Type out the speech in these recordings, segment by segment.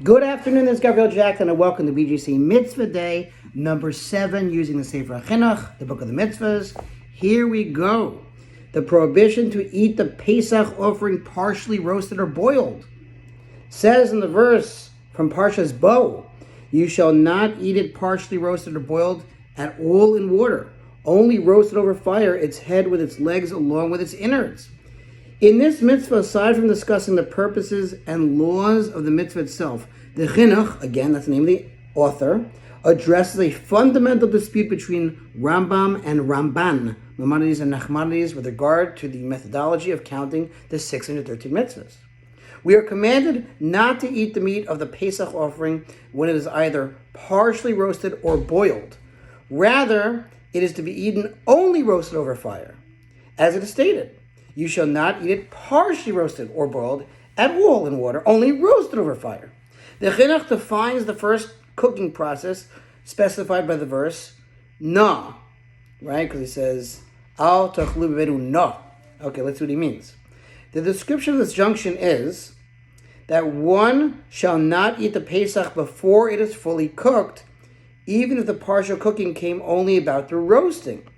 Good afternoon, this is Gabriel Jackson, and welcome to BJC Mitzvah Day, number 7, using the Sefer HaChinuch, the Book of the Mitzvahs. Here we go. The prohibition to eat the Pesach offering partially roasted or boiled. Says in the verse from Parshas Bo, you shall not eat it partially roasted or boiled at all in water, only roasted over fire, its head with its legs along with its innards. In this mitzvah, aside from discussing the purposes and laws of the mitzvah itself, the Chinuch, again, that's the name of the author, addresses a fundamental dispute between Rambam and Ramban, Maimonides and Nachmanides, with regard to the methodology of counting the 613 mitzvahs. We are commanded not to eat the meat of the Pesach offering when it is either partially roasted or boiled. Rather, it is to be eaten only roasted over fire. As it is stated, you shall not eat it partially roasted or boiled at all in water, only roasted over fire. The Chinuch defines the first cooking process specified by the verse, na, right? Because he says, al tachlu b'bedu na. Okay, let's see what he means. The description of this junction is that one shall not eat the Pesach before it is fully cooked, even if the partial cooking came only about through roasting.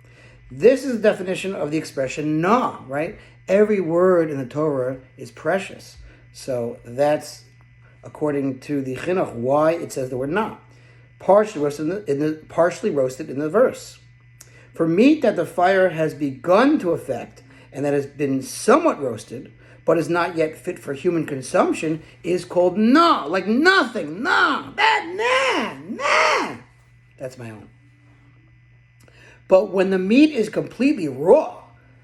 This is the definition of the expression na, right? Every word in the Torah is precious. So that's, according to the Chinuch, why it says the word na. Partially roasted in the verse. For meat that the fire has begun to affect and that has been somewhat roasted, but is not yet fit for human consumption, is called na, like nothing, na, that, na. That's my own. But when the meat is completely raw,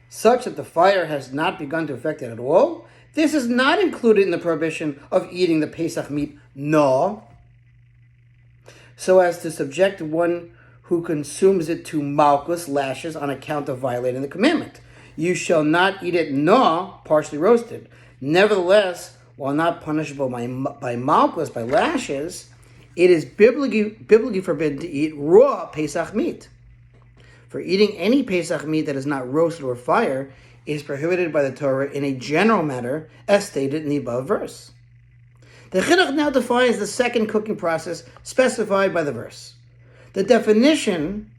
such that the fire has not begun to affect it at all, this is not included in the prohibition of eating the Pesach meat, no, so as to subject one who consumes it to malchus, lashes, on account of violating the commandment. You shall not eat it, no, partially roasted. Nevertheless, while not punishable by malchus, by lashes, it is biblically forbidden to eat raw Pesach meat. For eating any Pesach meat that is not roasted or fire is prohibited by the Torah in a general manner, as stated in the above verse. The Chinuch now defines the second cooking process specified by the verse. The definition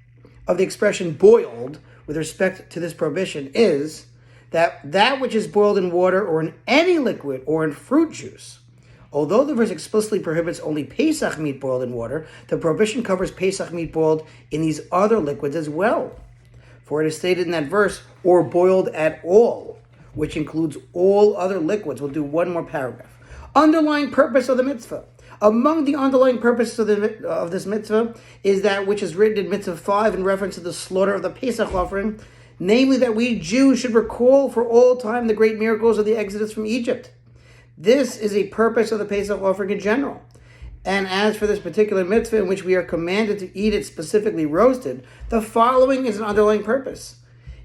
of the expression boiled with respect to this prohibition is that which is boiled in water or in any liquid or in fruit juice. Although the verse explicitly prohibits only Pesach meat boiled in water, the prohibition covers Pesach meat boiled in these other liquids as well. For it is stated in that verse, or boiled at all, which includes all other liquids. We'll do one more paragraph. Underlying purpose of the mitzvah. Among the underlying purposes of this mitzvah is that which is written in Mitzvah 5 in reference to the slaughter of the Pesach offering, namely that we Jews should recall for all time the great miracles of the Exodus from Egypt. This is a purpose of the Pesach offering in general. And as for this particular mitzvah in which we are commanded to eat it specifically roasted, the following is an underlying purpose.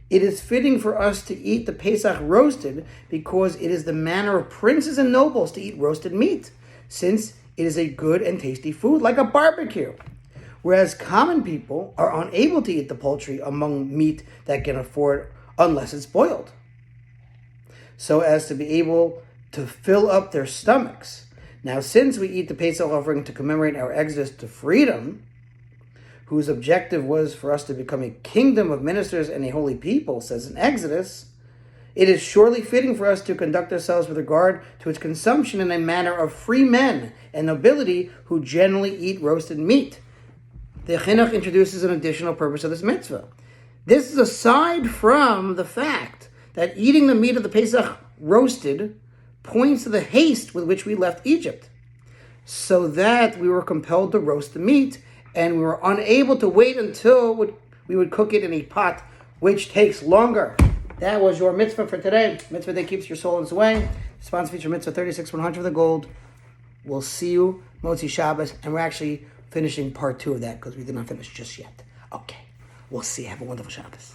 It is fitting for us to eat the Pesach roasted because it is the manner of princes and nobles to eat roasted meat, since it is a good and tasty food, like a barbecue. Whereas common people are unable to eat the poultry among meat that can afford unless it's boiled, so as to be able to fill up their stomachs. Now, since we eat the Pesach offering to commemorate our exodus to freedom, whose objective was for us to become a kingdom of ministers and a holy people, says in Exodus, it is surely fitting for us to conduct ourselves with regard to its consumption in a manner of free men and nobility who generally eat roasted meat. The Chinuch introduces an additional purpose of this mitzvah. This is aside from the fact that eating the meat of the Pesach roasted points to the haste with which we left Egypt, so that we were compelled to roast the meat, and we were unable to wait until we would cook it in a pot, which takes longer. That was your mitzvah for today. Mitzvah that keeps your soul in its way. Sponsor feature mitzvah 36-100 for the gold. We'll see you Motzi Shabbos, and we're actually finishing part 2 of that because we did not finish just yet. Okay, we'll see. Have a wonderful Shabbos.